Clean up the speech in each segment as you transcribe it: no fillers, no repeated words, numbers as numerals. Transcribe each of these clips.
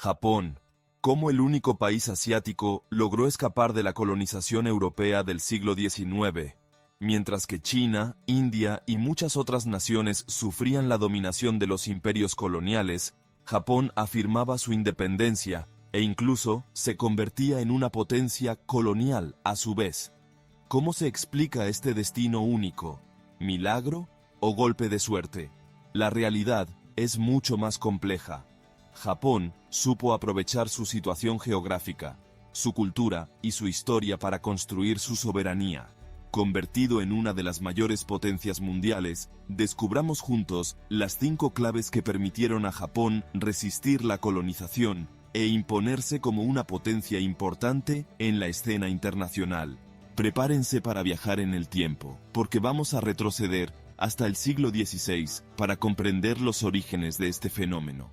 Japón, como el único país asiático, logró escapar de la colonización europea del siglo XIX, mientras que China, India y muchas otras naciones sufrían la dominación de los imperios coloniales. Japón afirmaba su independencia e incluso se convertía en una potencia colonial a su vez. ¿Cómo se explica este destino único? ¿Milagro o golpe de suerte? La realidad es mucho más compleja. Japón supo aprovechar su situación geográfica, su cultura y su historia para construir su soberanía. Convertido en una de las mayores potencias mundiales, descubramos juntos las 5 claves que permitieron a Japón resistir la colonización e imponerse como una potencia importante en la escena internacional. Prepárense para viajar en el tiempo, porque vamos a retroceder hasta el siglo XVI para comprender los orígenes de este fenómeno.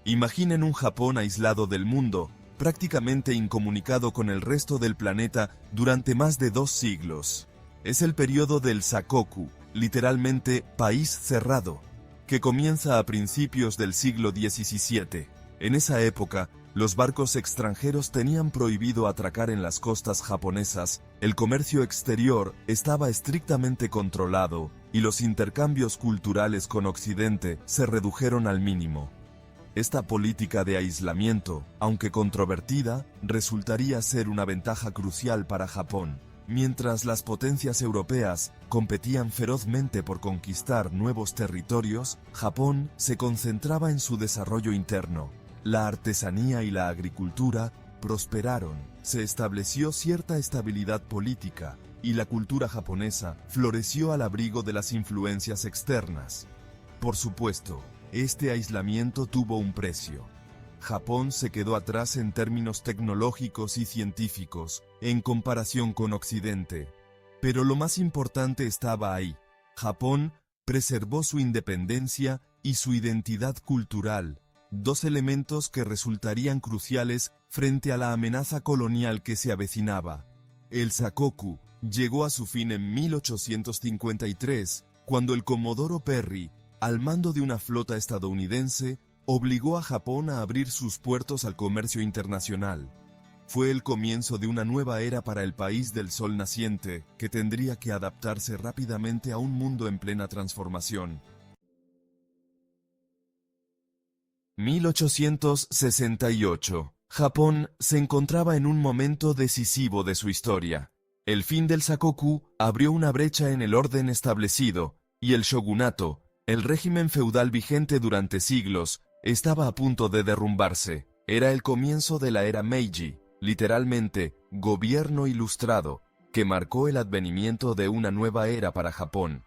Imaginen un Japón aislado del mundo, prácticamente incomunicado con el resto del planeta durante más de 2 siglos. Es el periodo del Sakoku, literalmente país cerrado, que comienza a principios del siglo XVII. En esa época, los barcos extranjeros tenían prohibido atracar en las costas japonesas, el comercio exterior estaba estrictamente controlado y los intercambios culturales con Occidente se redujeron al mínimo. Esta política de aislamiento, aunque controvertida, resultaría ser una ventaja crucial para Japón. Mientras las potencias europeas competían ferozmente por conquistar nuevos territorios, Japón se concentraba en su desarrollo interno. La artesanía y la agricultura prosperaron, se estableció cierta estabilidad política, y la cultura japonesa floreció al abrigo de las influencias externas. Por supuesto, este aislamiento tuvo un precio. Japón se quedó atrás en términos tecnológicos y científicos, en comparación con Occidente. Pero lo más importante estaba ahí. Japón preservó su independencia y su identidad cultural, 2 elementos que resultarían cruciales frente a la amenaza colonial que se avecinaba. El Sakoku llegó a su fin en 1853, cuando el comodoro Perry, al mando de una flota estadounidense, obligó a Japón a abrir sus puertos al comercio internacional. Fue el comienzo de una nueva era para el país del sol naciente, que tendría que adaptarse rápidamente a un mundo en plena transformación. 1868. Japón se encontraba en un momento decisivo de su historia. El fin del Sakoku abrió una brecha en el orden establecido, y el shogunato, el régimen feudal vigente durante siglos, estaba a punto de derrumbarse. Era el comienzo de la era Meiji, literalmente, gobierno ilustrado, que marcó el advenimiento de una nueva era para Japón.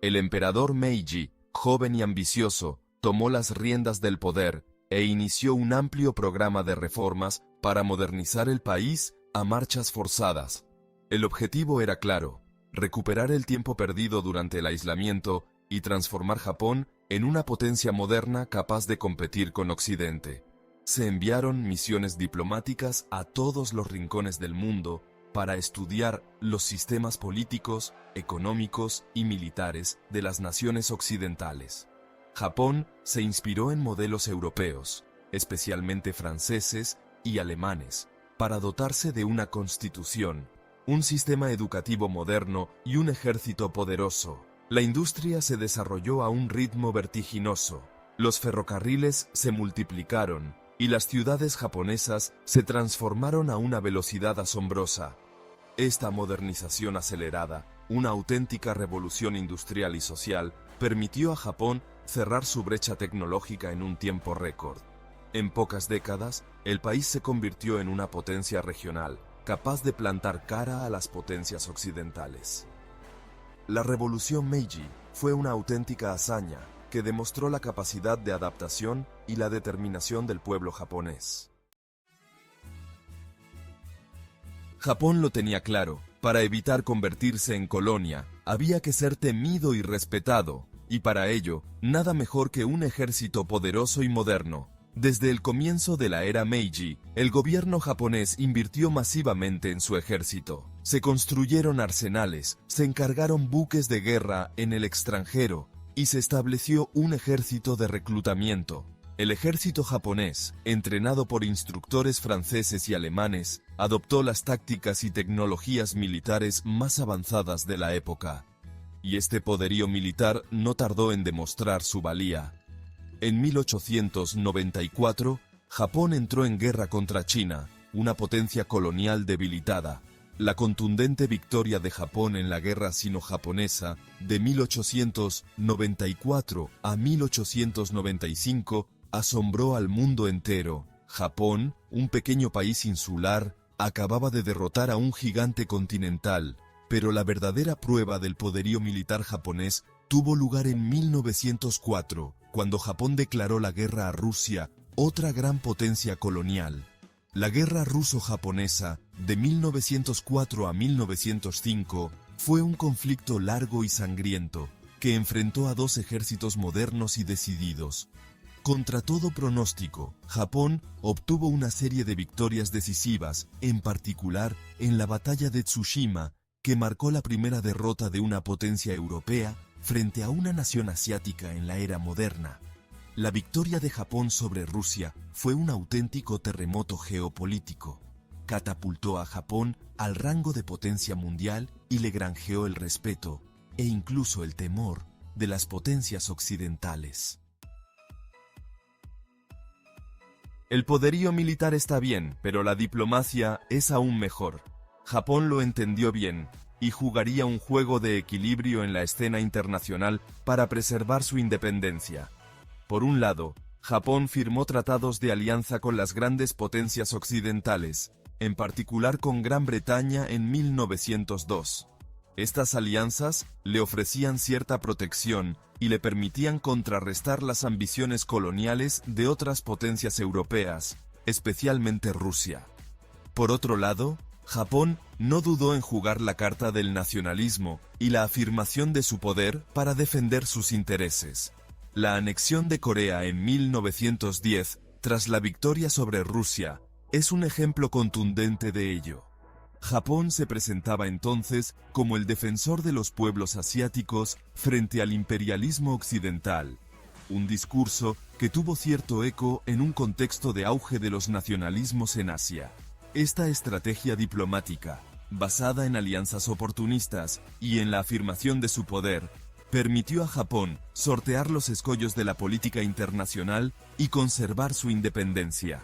El emperador Meiji, joven y ambicioso, tomó las riendas del poder e inició un amplio programa de reformas para modernizar el país a marchas forzadas. El objetivo era claro: recuperar el tiempo perdido durante el aislamiento y transformar Japón en una potencia moderna capaz de competir con Occidente. Se enviaron misiones diplomáticas a todos los rincones del mundo para estudiar los sistemas políticos, económicos y militares de las naciones occidentales. Japón se inspiró en modelos europeos, especialmente franceses y alemanes, para dotarse de una constitución, un sistema educativo moderno y un ejército poderoso. La industria se desarrolló a un ritmo vertiginoso, los ferrocarriles se multiplicaron y las ciudades japonesas se transformaron a una velocidad asombrosa. Esta modernización acelerada, una auténtica revolución industrial y social, permitió a Japón cerrar su brecha tecnológica en un tiempo récord. En pocas décadas, el país se convirtió en una potencia regional, capaz de plantar cara a las potencias occidentales. La revolución Meiji fue una auténtica hazaña que demostró la capacidad de adaptación y la determinación del pueblo japonés. Japón lo tenía claro: para evitar convertirse en colonia, había que ser temido y respetado, y para ello, nada mejor que un ejército poderoso y moderno. Desde el comienzo de la era Meiji, el gobierno japonés invirtió masivamente en su ejército. Se construyeron arsenales, se encargaron buques de guerra en el extranjero y se estableció un ejército de reclutamiento. El ejército japonés, entrenado por instructores franceses y alemanes, adoptó las tácticas y tecnologías militares más avanzadas de la época. Y este poderío militar no tardó en demostrar su valía. En 1894, Japón entró en guerra contra China, una potencia colonial debilitada. La contundente victoria de Japón en la guerra sino-japonesa de 1894 a 1895 asombró al mundo entero. Japón, un pequeño país insular, acababa de derrotar a un gigante continental, pero la verdadera prueba del poderío militar japonés tuvo lugar en 1904, cuando Japón declaró la guerra a Rusia, otra gran potencia colonial. La guerra ruso-japonesa, de 1904 a 1905, fue un conflicto largo y sangriento, que enfrentó a dos ejércitos modernos y decididos. Contra todo pronóstico, Japón obtuvo una serie de victorias decisivas, en particular en la batalla de Tsushima, que marcó la primera derrota de una potencia europea frente a una nación asiática en la era moderna. La victoria de Japón sobre Rusia fue un auténtico terremoto geopolítico. Catapultó a Japón al rango de potencia mundial y le granjeó el respeto, e incluso el temor, de las potencias occidentales. El poderío militar está bien, pero la diplomacia es aún mejor. Japón lo entendió bien, y jugaría un juego de equilibrio en la escena internacional para preservar su independencia. Por un lado, Japón firmó tratados de alianza con las grandes potencias occidentales, en particular con Gran Bretaña en 1902. Estas alianzas le ofrecían cierta protección y le permitían contrarrestar las ambiciones coloniales de otras potencias europeas, especialmente Rusia. Por otro lado, Japón no dudó en jugar la carta del nacionalismo y la afirmación de su poder para defender sus intereses. La anexión de Corea en 1910, tras la victoria sobre Rusia, es un ejemplo contundente de ello. Japón se presentaba entonces como el defensor de los pueblos asiáticos frente al imperialismo occidental, un discurso que tuvo cierto eco en un contexto de auge de los nacionalismos en Asia. Esta estrategia diplomática, basada en alianzas oportunistas y en la afirmación de su poder, permitió a Japón sortear los escollos de la política internacional y conservar su independencia.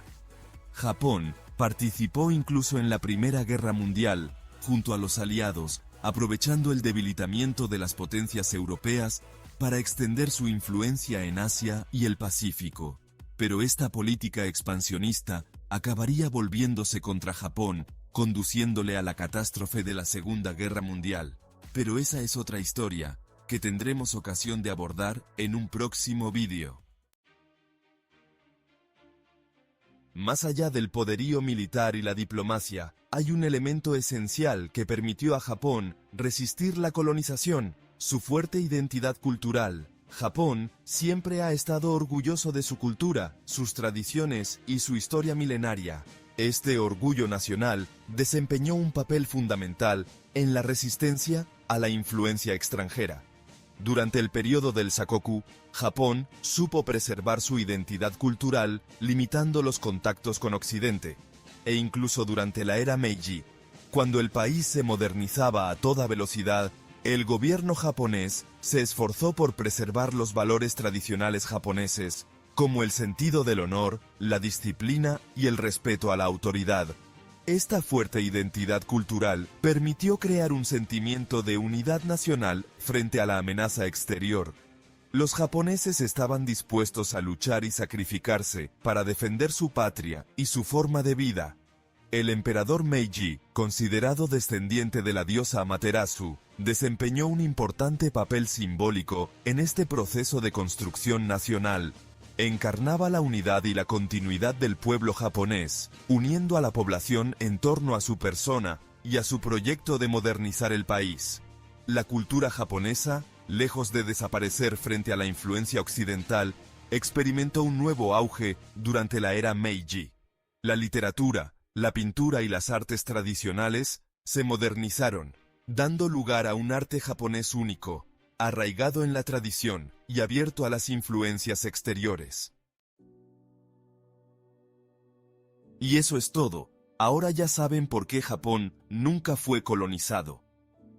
Japón participó incluso en la Primera Guerra Mundial, junto a los aliados, aprovechando el debilitamiento de las potencias europeas para extender su influencia en Asia y el Pacífico. Pero esta política expansionista acabaría volviéndose contra Japón, conduciéndole a la catástrofe de la Segunda Guerra Mundial. Pero esa es otra historia, que tendremos ocasión de abordar en un próximo vídeo. Más allá del poderío militar y la diplomacia, hay un elemento esencial que permitió a Japón resistir la colonización: su fuerte identidad cultural. Japón siempre ha estado orgulloso de su cultura, sus tradiciones y su historia milenaria. Este orgullo nacional desempeñó un papel fundamental en la resistencia a la influencia extranjera. Durante el periodo del Sakoku, Japón supo preservar su identidad cultural, limitando los contactos con Occidente. E incluso durante la era Meiji, cuando el país se modernizaba a toda velocidad, el gobierno japonés se esforzó por preservar los valores tradicionales japoneses, como el sentido del honor, la disciplina y el respeto a la autoridad. Esta fuerte identidad cultural permitió crear un sentimiento de unidad nacional frente a la amenaza exterior. Los japoneses estaban dispuestos a luchar y sacrificarse para defender su patria y su forma de vida. El emperador Meiji, considerado descendiente de la diosa Amaterasu, desempeñó un importante papel simbólico en este proceso de construcción nacional. Encarnaba la unidad y la continuidad del pueblo japonés, uniendo a la población en torno a su persona y a su proyecto de modernizar el país. La cultura japonesa, lejos de desaparecer frente a la influencia occidental, experimentó un nuevo auge durante la era Meiji. La literatura, la pintura y las artes tradicionales Se modernizaron, dando lugar a un arte japonés único, arraigado en la tradición y abierto a las influencias exteriores. Y eso es todo. Ahora ya saben por qué Japón nunca fue colonizado.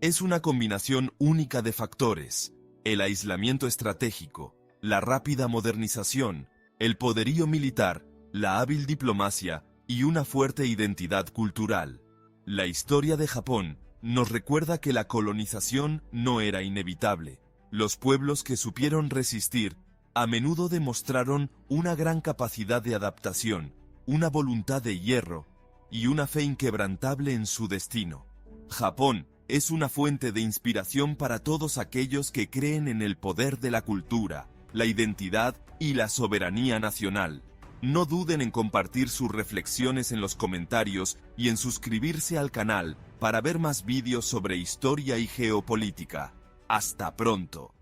Es una combinación única de factores: el aislamiento estratégico, la rápida modernización, el poderío militar, la hábil diplomacia y una fuerte identidad cultural. La historia de Japón nos recuerda que la colonización no era inevitable. Los pueblos que supieron resistir a menudo demostraron una gran capacidad de adaptación, una voluntad de hierro y una fe inquebrantable en su destino. Japón es una fuente de inspiración para todos aquellos que creen en el poder de la cultura, la identidad y la soberanía nacional. No duden en compartir sus reflexiones en los comentarios y en suscribirse al canal para ver más vídeos sobre historia y geopolítica. ¡Hasta pronto!